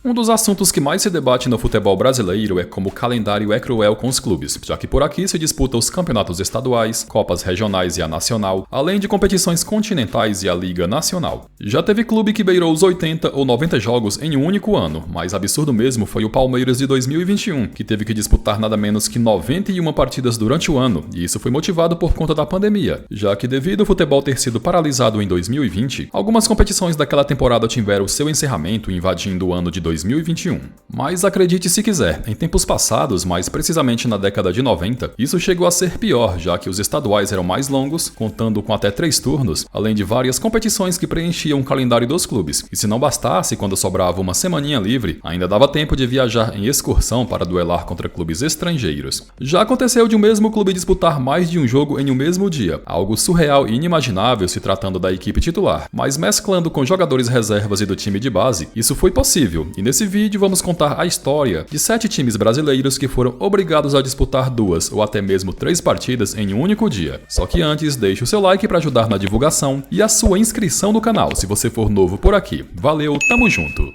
Um dos assuntos que mais se debate no futebol brasileiro é como o calendário é cruel com os clubes, já que por aqui se disputa os campeonatos estaduais, copas regionais e a nacional, além de competições continentais e a Liga Nacional. Já teve clube que beirou os 80 ou 90 jogos em um único ano, mas absurdo mesmo foi o Palmeiras de 2021, que teve que disputar nada menos que 91 partidas durante o ano, e isso foi motivado por conta da pandemia, já que devido ao futebol ter sido paralisado em 2020, algumas competições daquela temporada tiveram seu encerramento invadindo o ano de 2021. Mas acredite se quiser, em tempos passados, mais precisamente na década de 90, isso chegou a ser pior, já que os estaduais eram mais longos, contando com até 3 turnos, além de várias competições que preenchiam o calendário dos clubes. E se não bastasse, quando sobrava uma semaninha livre, ainda dava tempo de viajar em excursão para duelar contra clubes estrangeiros. Já aconteceu de um mesmo clube disputar mais de um jogo em um mesmo dia, algo surreal e inimaginável se tratando da equipe titular, mas mesclando com jogadores reservas e do time de base, isso foi possível. E nesse vídeo vamos contar a história de 7 times brasileiros que foram obrigados a disputar 2 ou até mesmo 3 partidas em um único dia. Só que antes, deixe o seu like para ajudar na divulgação e a sua inscrição no canal se você for novo por aqui. Valeu, tamo junto!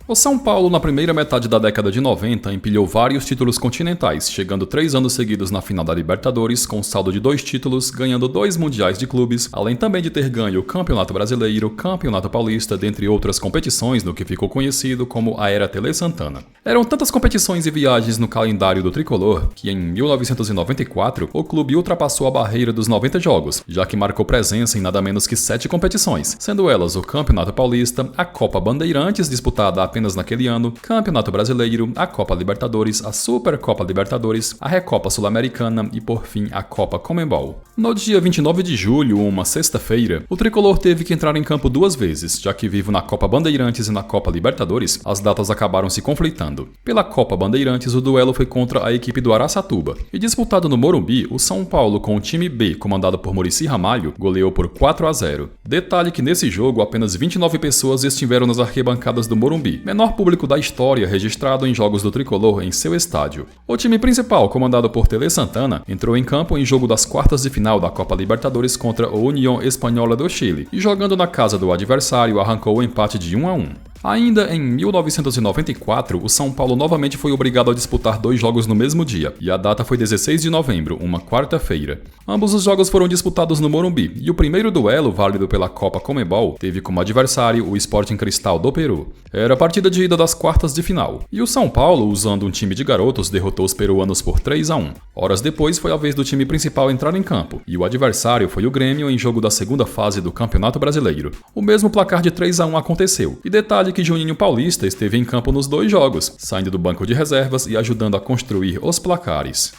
O São Paulo, na primeira metade da década de 90, empilhou vários títulos continentais, chegando 3 anos seguidos na final da Libertadores, com saldo de 2 títulos, ganhando 2 mundiais de clubes, além também de ter ganho o Campeonato Brasileiro, Campeonato Paulista, dentre outras competições no que ficou conhecido como a Era Tele Santana. Eram tantas competições e viagens no calendário do tricolor que, em 1994, o clube ultrapassou a barreira dos 90 jogos, já que marcou presença em nada menos que 7 competições, sendo elas o Campeonato Paulista, a Copa Bandeirantes, disputada apenas naquele ano, Campeonato Brasileiro, a Copa Libertadores, a Supercopa Libertadores, a Recopa Sul-Americana e, por fim, a Copa Conmebol. No dia 29 de julho, uma sexta-feira, o tricolor teve que entrar em campo 2 vezes, já que vivo na Copa Bandeirantes e na Copa Libertadores, as datas acabaram se conflitando. Pela Copa Bandeirantes, o duelo foi contra a equipe do Araçatuba, e disputado no Morumbi, o São Paulo, com o time B, comandado por Muricy Ramalho, goleou por 4-0. Detalhe que nesse jogo, apenas 29 pessoas estiveram nas arquibancadas do Morumbi, menor público da história registrado em jogos do tricolor em seu estádio. O time principal, comandado por Tele Santana, entrou em campo em jogo das quartas de final da Copa Libertadores contra o União Espanhola do Chile, e jogando na casa do adversário arrancou o empate de 1-1. Ainda em 1994, o São Paulo novamente foi obrigado a disputar 2 jogos no mesmo dia, e a data foi 16 de novembro, uma quarta-feira. Ambos os jogos foram disputados no Morumbi, e o primeiro duelo, válido pela Copa Conmebol, teve como adversário o Sporting Cristal do Peru. Era a partida de ida das quartas de final, e o São Paulo, usando um time de garotos, derrotou os peruanos por 3-1. Horas depois foi a vez do time principal entrar em campo, e o adversário foi o Grêmio em jogo da segunda fase do Campeonato Brasileiro. O mesmo placar de 3-1 aconteceu, e detalhe que Juninho Paulista esteve em campo nos 2 jogos, saindo do banco de reservas e ajudando a construir os placares.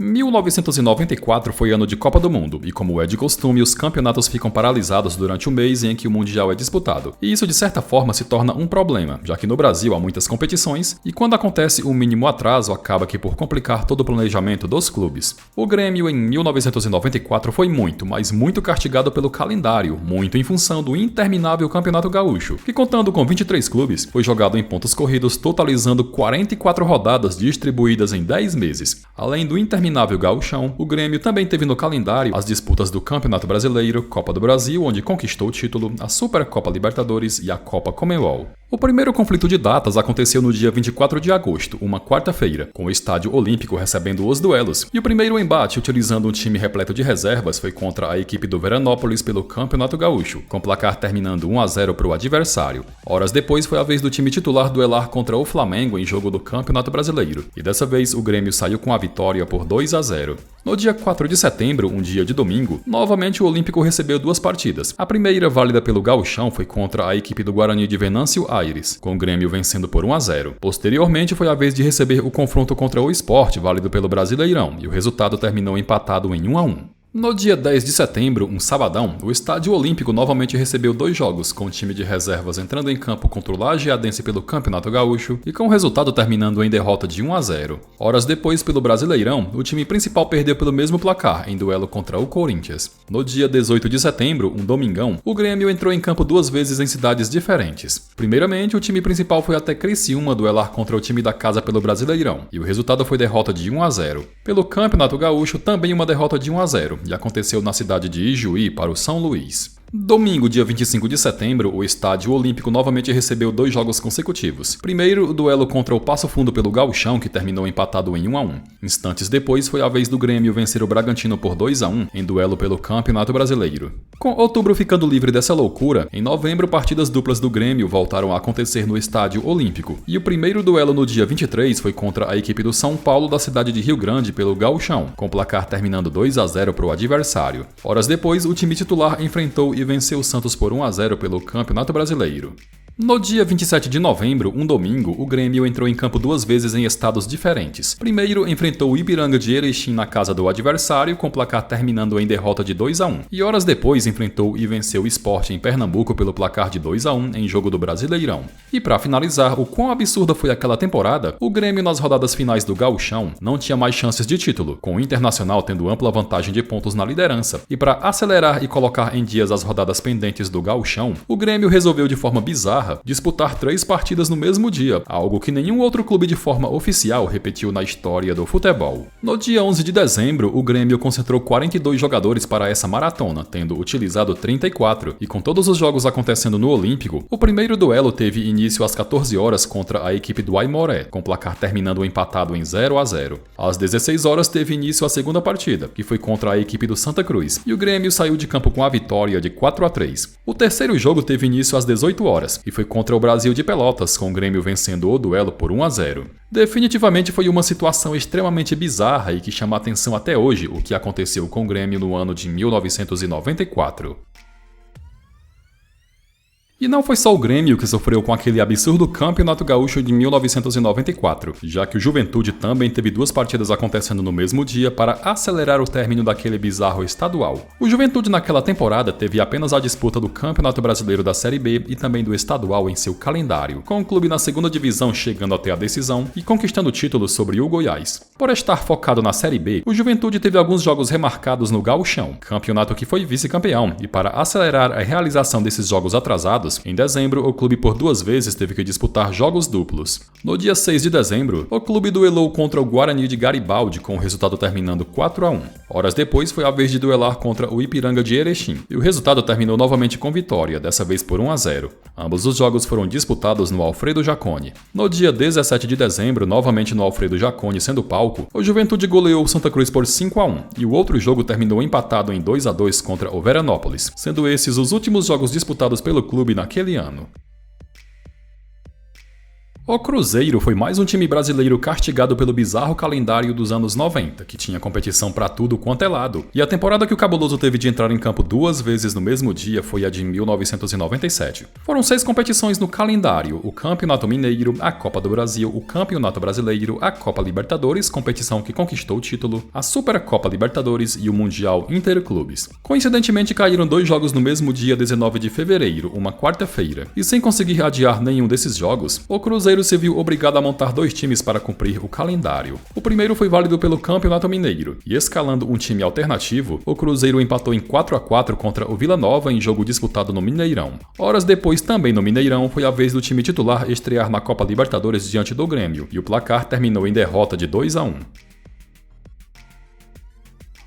1994 foi ano de Copa do Mundo, e como é de costume, os campeonatos ficam paralisados durante o mês em que o Mundial é disputado. E isso de certa forma se torna um problema, já que no Brasil há muitas competições, e quando acontece o mínimo atraso acaba que por complicar todo o planejamento dos clubes. O Grêmio em 1994 foi muito, mas muito castigado pelo calendário, muito em função do interminável Campeonato Gaúcho, que contando com 23 clubes, foi jogado em pontos corridos totalizando 44 rodadas distribuídas em 10 meses. Além do interminável Gauchão, o Grêmio também teve no calendário as disputas do Campeonato Brasileiro, Copa do Brasil, onde conquistou o título, a Supercopa Libertadores e a Copa Conmebol. O primeiro conflito de datas aconteceu no dia 24 de agosto, uma quarta-feira, com o Estádio Olímpico recebendo os duelos, e o primeiro embate utilizando um time repleto de reservas foi contra a equipe do Veranópolis pelo Campeonato Gaúcho, com placar terminando 1-0 para o adversário. Horas depois foi a vez do time titular duelar contra o Flamengo em jogo do Campeonato Brasileiro, e dessa vez o Grêmio saiu com a vitória por 2-0. No dia 4 de setembro, um dia de domingo, novamente o Olímpico recebeu 2 partidas. A primeira, válida pelo Gauchão, foi contra a equipe do Guarani de Venâncio Aires, com o Grêmio vencendo por 1-0. Posteriormente, foi a vez de receber o confronto contra o Sport, válido pelo Brasileirão, e o resultado terminou empatado em 1-1. No dia 10 de setembro, um sabadão, o Estádio Olímpico novamente recebeu 2 jogos, com o time de reservas entrando em campo contra o Lajeadense pelo Campeonato Gaúcho e com o resultado terminando em derrota de 1-0. Horas depois, pelo Brasileirão, o time principal perdeu pelo mesmo placar, em duelo contra o Corinthians. No dia 18 de setembro, um domingão, o Grêmio entrou em campo 2 vezes em cidades diferentes. Primeiramente, o time principal foi até Criciúma duelar contra o time da casa pelo Brasileirão, e o resultado foi derrota de 1-0. Pelo Campeonato Gaúcho, também uma derrota de 1-0. E aconteceu na cidade de Ijuí para o São Luís. Domingo, dia 25 de setembro, o Estádio Olímpico novamente recebeu 2 jogos consecutivos. Primeiro, o duelo contra o Passo Fundo pelo Gauchão, que terminou empatado em 1-1. Instantes depois, foi a vez do Grêmio vencer o Bragantino por 2-1 em duelo pelo Campeonato Brasileiro. Com outubro ficando livre dessa loucura, em novembro partidas duplas do Grêmio voltaram a acontecer no Estádio Olímpico. E o primeiro duelo no dia 23 foi contra a equipe do São Paulo da cidade de Rio Grande pelo Gauchão, com o placar terminando 2-0 para o adversário. Horas depois, o time titular enfrentou e venceu o Santos por 1-0 pelo Campeonato Brasileiro. No dia 27 de novembro, um domingo, o Grêmio entrou em campo 2 vezes em estados diferentes. Primeiro, enfrentou o Ipiranga de Erechim na casa do adversário, com o placar terminando em derrota de 2-1. E horas depois, enfrentou e venceu o Sport em Pernambuco pelo placar de 2-1 em jogo do Brasileirão. E para finalizar, o quão absurda foi aquela temporada, o Grêmio nas rodadas finais do Gauchão não tinha mais chances de título, com o Internacional tendo ampla vantagem de pontos na liderança. E para acelerar e colocar em dias as rodadas pendentes do Gauchão, o Grêmio resolveu de forma bizarra disputar 3 partidas no mesmo dia, algo que nenhum outro clube de forma oficial repetiu na história do futebol. No dia 11 de dezembro, o Grêmio concentrou 42 jogadores para essa maratona, tendo utilizado 34, e com todos os jogos acontecendo no Olímpico, o primeiro duelo teve início às 14 horas contra a equipe do Aimoré, com o placar terminando empatado em 0-0. Às 16 horas teve início a segunda partida, que foi contra a equipe do Santa Cruz, e o Grêmio saiu de campo com a vitória de 4-3. O terceiro jogo teve início às 18 horas, e foi contra o Brasil de Pelotas, com o Grêmio vencendo o duelo por 1-0. Definitivamente foi uma situação extremamente bizarra e que chama a atenção até hoje o que aconteceu com o Grêmio no ano de 1994. E não foi só o Grêmio que sofreu com aquele absurdo Campeonato Gaúcho de 1994, já que o Juventude também teve 2 partidas acontecendo no mesmo dia para acelerar o término daquele bizarro estadual. O Juventude naquela temporada teve apenas a disputa do Campeonato Brasileiro da Série B e também do estadual em seu calendário, com o clube na 2ª divisão chegando até a decisão e conquistando o título sobre o Goiás. Por estar focado na Série B, o Juventude teve alguns jogos remarcados no Gauchão, campeonato que foi vice-campeão, e para acelerar a realização desses jogos atrasados, em dezembro, o clube por 2 vezes teve que disputar jogos duplos. No dia 6 de dezembro, o clube duelou contra o Guarani de Garibaldi, com o resultado terminando 4-1. Horas depois, foi a vez de duelar contra o Ipiranga de Erechim, e o resultado terminou novamente com vitória, dessa vez por 1-0. Ambos os jogos foram disputados no Alfredo Jaconi. No dia 17 de dezembro, novamente no Alfredo Jaconi sendo palco, o Juventude goleou o Santa Cruz por 5-1, e o outro jogo terminou empatado em 2-2 contra o Veranópolis, sendo esses os últimos jogos disputados pelo clube naquele ano. O Cruzeiro foi mais um time brasileiro castigado pelo bizarro calendário dos anos 90, que tinha competição pra tudo quanto é lado, e a temporada que o Cabuloso teve de entrar em campo 2 vezes no mesmo dia foi a de 1997. Foram 6 competições no calendário: o Campeonato Mineiro, a Copa do Brasil, o Campeonato Brasileiro, a Copa Libertadores, competição que conquistou o título, a Supercopa Libertadores e o Mundial Interclubes. Coincidentemente caíram 2 jogos no mesmo dia 19 de fevereiro, uma quarta-feira, e sem conseguir adiar nenhum desses jogos, o Cruzeiro se viu obrigado a montar 2 times para cumprir o calendário. O primeiro foi válido pelo Campeonato Mineiro, e escalando um time alternativo, o Cruzeiro empatou em 4-4 contra o Vila Nova em jogo disputado no Mineirão. Horas depois, também no Mineirão, foi a vez do time titular estrear na Copa Libertadores diante do Grêmio, e o placar terminou em derrota de 2-1.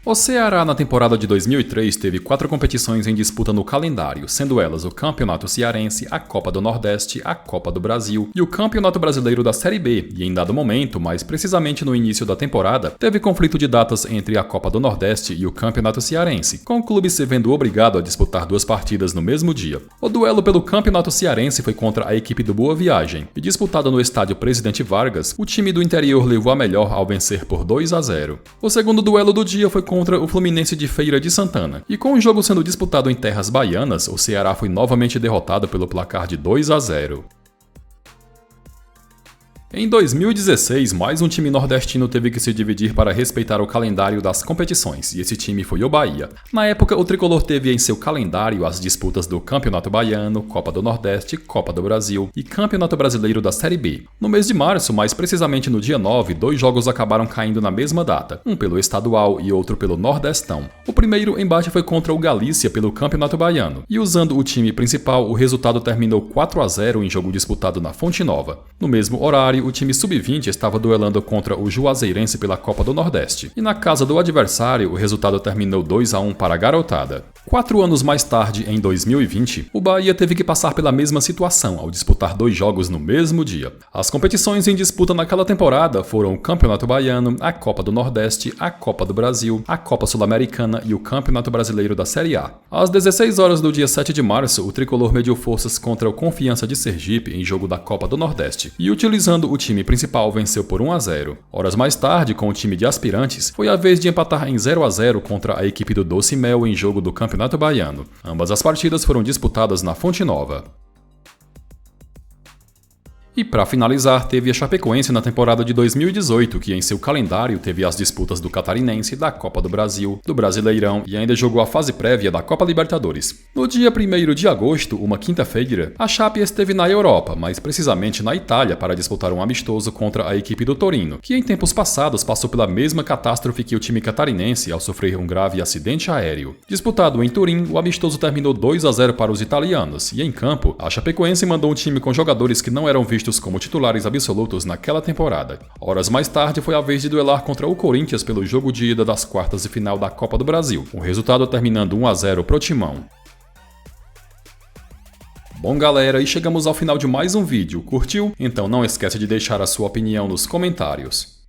O Ceará na temporada de 2003 teve 4 competições em disputa no calendário, sendo elas o Campeonato Cearense, a Copa do Nordeste, a Copa do Brasil e o Campeonato Brasileiro da Série B, e em dado momento, mais precisamente no início da temporada, teve conflito de datas entre a Copa do Nordeste e o Campeonato Cearense, com o clube se vendo obrigado a disputar 2 partidas no mesmo dia. O duelo pelo Campeonato Cearense foi contra a equipe do Boa Viagem, e disputado no estádio Presidente Vargas, o time do interior levou a melhor ao vencer por 2-0. O segundo duelo do dia foi contra o Fluminense de Feira de Santana. E com o jogo sendo disputado em terras baianas, o Ceará foi novamente derrotado pelo placar de 2-0. Em 2016, mais um time nordestino teve que se dividir para respeitar o calendário das competições, e esse time foi o Bahia. Na época, o tricolor teve em seu calendário as disputas do Campeonato Baiano, Copa do Nordeste, Copa do Brasil e Campeonato Brasileiro da Série B. No mês de março, mais precisamente no dia 9, 2 jogos acabaram caindo na mesma data, um pelo estadual e outro pelo Nordestão. O primeiro embate foi contra o Galícia pelo Campeonato Baiano, e usando o time principal, o resultado terminou 4-0 em jogo disputado na Fonte Nova. No mesmo horário, o time sub-20 estava duelando contra o Juazeirense pela Copa do Nordeste, e na casa do adversário o resultado terminou 2-1 para a garotada. 4 anos mais tarde, em 2020, o Bahia teve que passar pela mesma situação ao disputar 2 jogos no mesmo dia. As competições em disputa naquela temporada foram o Campeonato Baiano, a Copa do Nordeste, a Copa do Brasil, a Copa Sul-Americana e o Campeonato Brasileiro da Série A. Às 16 horas do dia 7 de março, o tricolor mediu forças contra o Confiança de Sergipe em jogo da Copa do Nordeste e, utilizando o time principal, venceu por 1-0. Horas mais tarde, com o time de aspirantes, foi a vez de empatar em 0-0 contra a equipe do Doce Mel em jogo do Campeonato Baiano. Ambas as partidas foram disputadas na Fonte Nova. E para finalizar, teve a Chapecoense na temporada de 2018, que em seu calendário teve as disputas do Catarinense, da Copa do Brasil, do Brasileirão e ainda jogou a fase prévia da Copa Libertadores. No dia 1º de agosto, uma quinta-feira, a Chape esteve na Europa, mais precisamente na Itália, para disputar um amistoso contra a equipe do Torino, que em tempos passados passou pela mesma catástrofe que o time catarinense ao sofrer um grave acidente aéreo. Disputado em Turim, o amistoso terminou 2-0 para os italianos, e em campo, a Chapecoense mandou um time com jogadores que não eram vistos como titulares absolutos naquela temporada. Horas mais tarde foi a vez de duelar contra o Corinthians pelo jogo de ida das quartas de final da Copa do Brasil, o resultado terminando 1-0 pro Timão. Bom galera, e chegamos ao final de mais um vídeo. Curtiu? Então não esquece de deixar a sua opinião nos comentários.